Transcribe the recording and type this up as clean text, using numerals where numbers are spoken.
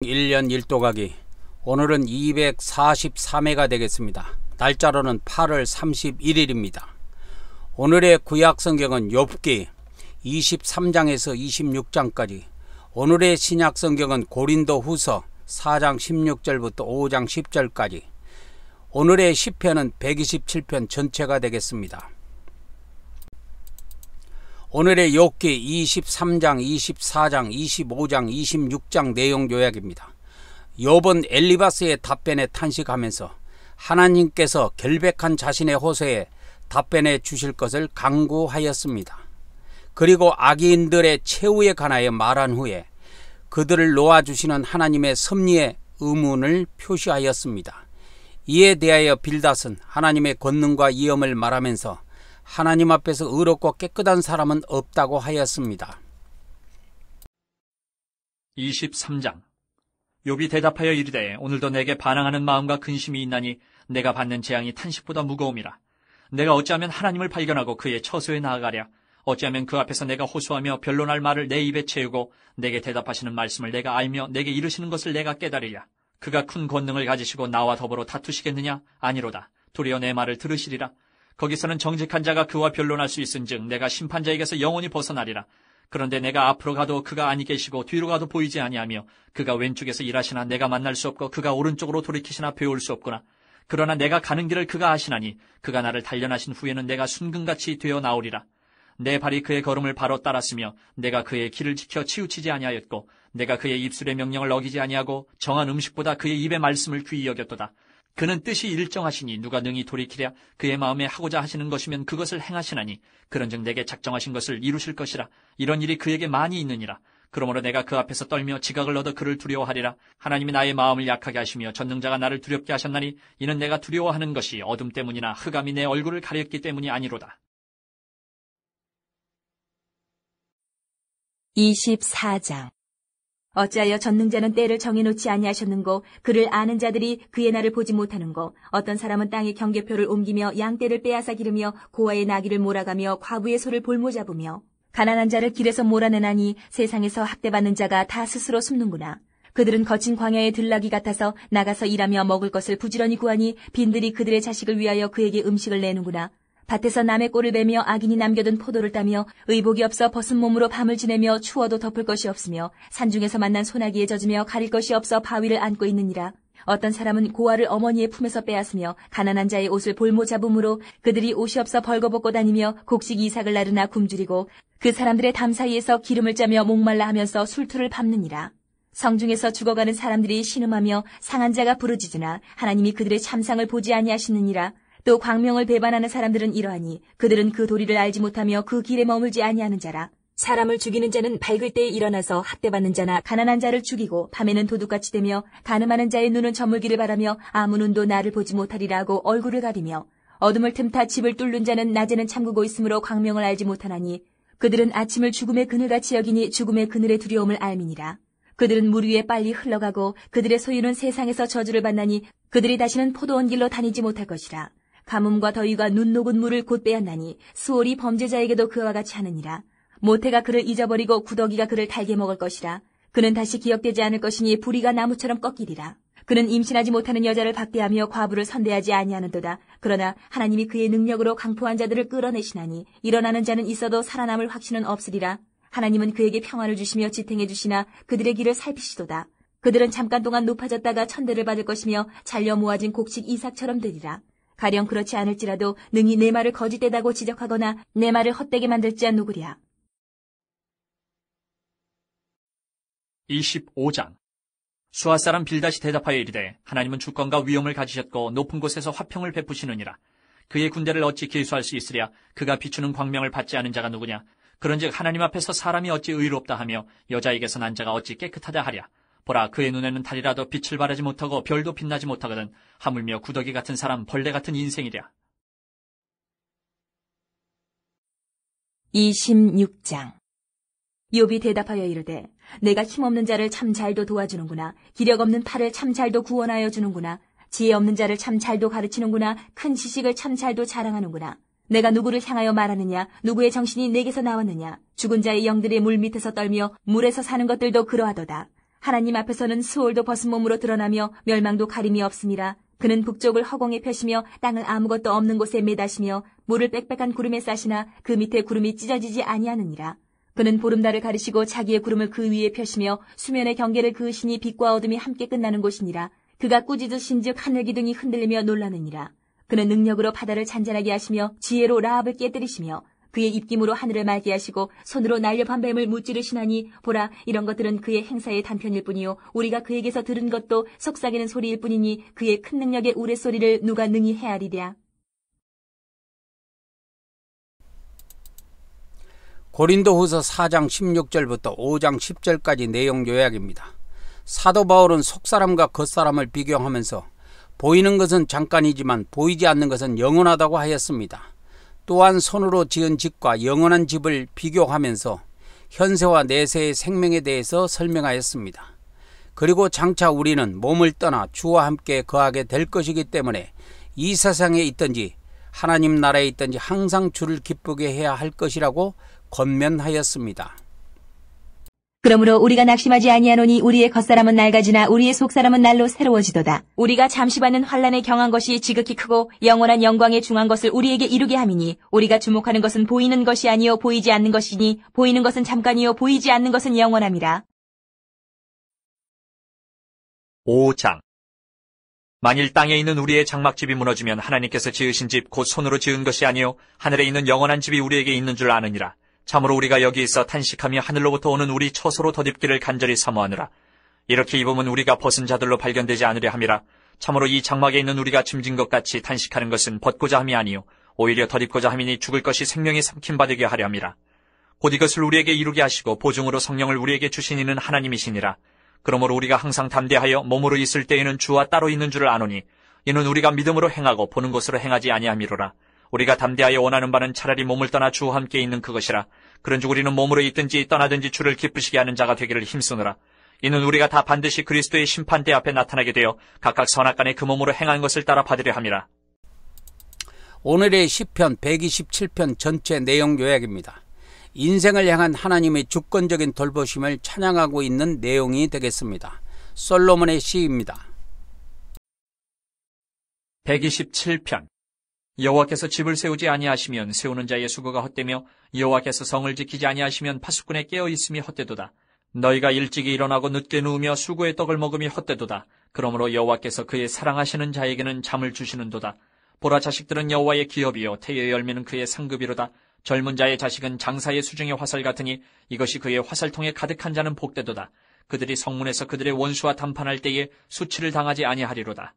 1년 1도가기 오늘은 243회가 되겠습니다. 날짜로는 8월 31일입니다. 오늘의 구약 성경은 욥기 23장에서 26장까지, 오늘의 신약 성경은 고린도 후서 4장 16절부터 5장 10절까지, 오늘의 시편은 127편 전체가 되겠습니다. 오늘의 욥기 23장, 24장, 25장, 26장 내용 요약입니다. 욥은 엘리바스의 답변에 탄식하면서 하나님께서 결백한 자신의 호소에 답변해 주실 것을 간구하였습니다. 그리고 악인들의 최후에 관하여 말한 후에 그들을 놓아주시는 하나님의 섭리의 의문을 표시하였습니다. 이에 대하여 빌닷은 하나님의 권능과 위엄을 말하면서 하나님 앞에서 의롭고 깨끗한 사람은 없다고 하였습니다. 23장. 욥이 대답하여 이르되 오늘도 내게 반항하는 마음과 근심이 있나니 내가 받는 재앙이 탄식보다 무거움이라. 내가 어찌하면 하나님을 발견하고 그의 처소에 나아가랴. 어찌하면 그 앞에서 내가 호소하며 변론할 말을 내 입에 채우고 내게 대답하시는 말씀을 내가 알며 내게 이르시는 것을 내가 깨달으랴. 그가 큰 권능을 가지시고 나와 더불어 다투시겠느냐? 아니로다. 도리어 내 말을 들으시리라. 거기서는 정직한 자가 그와 변론할 수 있은즉 내가 심판자에게서 영원히 벗어나리라. 그런데 내가 앞으로 가도 그가 아니 계시고 뒤로 가도 보이지 아니하며 그가 왼쪽에서 일하시나 내가 만날 수 없고 그가 오른쪽으로 돌이키시나 배울 수 없구나. 그러나 내가 가는 길을 그가 아시나니 그가 나를 단련하신 후에는 내가 순금같이 되어 나오리라. 내 발이 그의 걸음을 바로 따랐으며 내가 그의 길을 지켜 치우치지 아니하였고 내가 그의 입술의 명령을 어기지 아니하고 정한 음식보다 그의 입의 말씀을 귀히 여겼도다. 그는 뜻이 일정하시니 누가 능히 돌이키랴. 그의 마음에 하고자 하시는 것이면 그것을 행하시나니 그런즉 내게 작정하신 것을 이루실 것이라. 이런 일이 그에게 많이 있느니라. 그러므로 내가 그 앞에서 떨며 지각을 얻어 그를 두려워하리라. 하나님이 나의 마음을 약하게 하시며 전능자가 나를 두렵게 하셨나니 이는 내가 두려워하는 것이 어둠 때문이나 흑암이 내 얼굴을 가렸기 때문이 아니로다. 24장. 어찌하여 전능자는 때를 정해놓지 아니하셨는고 그를 아는 자들이 그의 날을 보지 못하는고 어떤 사람은 땅의 경계표를 옮기며 양떼를 빼앗아 기르며 고아의 나귀를 몰아가며 과부의 소를 볼모 잡으며 가난한 자를 길에서 몰아내나니 세상에서 학대받는 자가 다 스스로 숨는구나. 그들은 거친 광야의 들나귀 같아서 나가서 일하며 먹을 것을 부지런히 구하니 빈들이 그들의 자식을 위하여 그에게 음식을 내는구나. 밭에서 남의 꼴을 베며 악인이 남겨둔 포도를 따며 의복이 없어 벗은 몸으로 밤을 지내며 추워도 덮을 것이 없으며 산중에서 만난 소나기에 젖으며 가릴 것이 없어 바위를 안고 있느니라. 어떤 사람은 고아를 어머니의 품에서 빼앗으며 가난한 자의 옷을 볼모 잡음으로 그들이 옷이 없어 벌거벗고 다니며 곡식 이삭을 나르나 굶주리고 그 사람들의 담 사이에서 기름을 짜며 목말라 하면서 술투를 밟느니라. 성중에서 죽어가는 사람들이 신음하며 상한 자가 부르짖으나 하나님이 그들의 참상을 보지 아니하시느니라. 또 광명을 배반하는 사람들은 이러하니 그들은 그 도리를 알지 못하며 그 길에 머물지 아니하는 자라. 사람을 죽이는 자는 밝을 때에 일어나서 학대받는 자나 가난한 자를 죽이고 밤에는 도둑같이 되며 간음하는 자의 눈은 저물기를 바라며 아무 눈도 나를 보지 못하리라 하고 얼굴을 가리며 어둠을 틈타 집을 뚫는 자는 낮에는 잠그고 있으므로 광명을 알지 못하나니 그들은 아침을 죽음의 그늘같이 여기니 죽음의 그늘의 두려움을 알미니라. 그들은 물 위에 빨리 흘러가고 그들의 소유는 세상에서 저주를 받나니 그들이 다시는 포도원 길로 다니지 못할 것이라. 가뭄과 더위가 눈 녹은 물을 곧 빼앗나니 수월이 범죄자에게도 그와 같이 하느니라. 모태가 그를 잊어버리고 구더기가 그를 달게 먹을 것이라. 그는 다시 기억되지 않을 것이니 부리가 나무처럼 꺾이리라. 그는 임신하지 못하는 여자를 박대하며 과부를 선대하지 아니하는도다. 그러나 하나님이 그의 능력으로 강포한 자들을 끌어내시나니 일어나는 자는 있어도 살아남을 확신은 없으리라. 하나님은 그에게 평안을 주시며 지탱해 주시나 그들의 길을 살피시도다. 그들은 잠깐 동안 높아졌다가 천대를 받을 것이며 잘려 모아진 곡식 이삭처럼 되리라. 가령 그렇지 않을지라도 능히 내 말을 거짓되다고 지적하거나 내 말을 헛되게 만들 자 누구랴. 25장. 수아 사람 빌닷이 대답하여 이르되 하나님은 주권과 위엄을 가지셨고 높은 곳에서 화평을 베푸시느니라. 그의 군대를 어찌 계수할 수 있으랴. 그가 비추는 광명을 받지 않은 자가 누구냐. 그런즉 하나님 앞에서 사람이 어찌 의롭다 하며 여자에게서 난 자가 어찌 깨끗하다 하랴. 보라, 그의 눈에는 달이라도 빛을 발하지 못하고 별도 빛나지 못하거든 하물며 구더기 같은 사람, 벌레 같은 인생이랴. 26장. 욥이 대답하여 이르되 내가 힘없는 자를 참 잘도 도와주는구나. 기력 없는 팔을 참 잘도 구원하여 주는구나. 지혜 없는 자를 참 잘도 가르치는구나. 큰 지식을 참 잘도 자랑하는구나. 내가 누구를 향하여 말하느냐? 누구의 정신이 내게서 나왔느냐? 죽은 자의 영들이 물 밑에서 떨며 물에서 사는 것들도 그러하도다. 하나님 앞에서는 수월도 벗은 몸으로 드러나며 멸망도 가림이 없습니다. 그는 북쪽을 허공에 펴시며 땅을 아무것도 없는 곳에 매다시며 물을 빽빽한 구름에 싸시나 그 밑에 구름이 찢어지지 아니하느니라. 그는 보름달을 가리시고 자기의 구름을 그 위에 펴시며 수면의 경계를 그으시니 빛과 어둠이 함께 끝나는 곳이니라. 그가 꾸짖으신즉 하늘 기둥이 흔들리며 놀라느니라. 그는 능력으로 바다를 잔잔하게 하시며 지혜로 라합을 깨뜨리시며 그의 입김으로 하늘을 맑게 하시고 손으로 날렵한 뱀을 무찌르시나니 보라, 이런 것들은 그의 행사의 단편일 뿐이요 우리가 그에게서 들은 것도 속삭이는 소리일 뿐이니 그의 큰 능력의 우레소리를 누가 능히 헤아리랴. 고린도후서 4장 16절부터 5장 10절까지 내용 요약입니다. 사도 바울은 속사람과 겉사람을 비교하면서 보이는 것은 잠깐이지만 보이지 않는 것은 영원하다고 하였습니다. 또한 손으로 지은 집과 영원한 집을 비교하면서 현세와 내세의 생명에 대해서 설명하였습니다. 그리고 장차 우리는 몸을 떠나 주와 함께 거하게 될 것이기 때문에 이 세상에 있든지 하나님 나라에 있든지 항상 주를 기쁘게 해야 할 것이라고 권면하였습니다. 그러므로 우리가 낙심하지 아니하노니 우리의 겉사람은 낡아지나 우리의 속사람은 날로 새로워지도다. 우리가 잠시 받는 환난에 경한 것이 지극히 크고 영원한 영광에 중한 것을 우리에게 이루게 함이니 우리가 주목하는 것은 보이는 것이 아니요 보이지 않는 것이니 보이는 것은 잠깐이요 보이지 않는 것은 영원함이라. 5장. 만일 땅에 있는 우리의 장막집이 무너지면 하나님께서 지으신 집 곧 손으로 지은 것이 아니요 하늘에 있는 영원한 집이 우리에게 있는 줄 아느니라. 참으로 우리가 여기 있어 탄식하며 하늘로부터 오는 우리 처소로 덧입기를 간절히 사모하느라. 이렇게 입으면 우리가 벗은 자들로 발견되지 않으려 함이라. 참으로 이 장막에 있는 우리가 짐진 것 같이 탄식하는 것은 벗고자 함이 아니요 오히려 덧입고자 함이니 죽을 것이 생명이 삼킴받게 하려 함이라. 곧 이것을 우리에게 이루게 하시고 보증으로 성령을 우리에게 주신 이는 하나님이시니라. 그러므로 우리가 항상 담대하여 몸으로 있을 때에는 주와 따로 있는 줄을 아노니 이는 우리가 믿음으로 행하고 보는 것으로 행하지 아니함이로라. 우리가 담대하여 원하는 바는 차라리 몸을 떠나 주와 함께 있는 그것이라. 그런즉 우리는 몸으로 있든지 떠나든지 주를 기쁘시게 하는 자가 되기를 힘쓰노라. 이는 우리가 다 반드시 그리스도의 심판대 앞에 나타나게 되어 각각 선악간에 그 몸으로 행한 것을 따라 받으려 함이라. 오늘의 시편 127편 전체 내용 요약입니다. 인생을 향한 하나님의 주권적인 돌보심을 찬양하고 있는 내용이 되겠습니다. 솔로몬의 시입니다. 127편. 여호와께서 집을 세우지 아니하시면 세우는 자의 수고가 헛되며 여호와께서 성을 지키지 아니하시면 파수꾼의 깨어 있음이 헛되도다. 너희가 일찍이 일어나고 늦게 누우며 수고의 떡을 먹음이 헛되도다. 그러므로 여호와께서 그의 사랑하시는 자에게는 잠을 주시는도다. 보라, 자식들은 여호와의 기업이요 태의 열매는 그의 상급이로다. 젊은 자의 자식은 장사의 수중의 화살 같으니 이것이 그의 화살통에 가득한 자는 복되도다. 그들이 성문에서 그들의 원수와 담판할 때에 수치를 당하지 아니하리로다.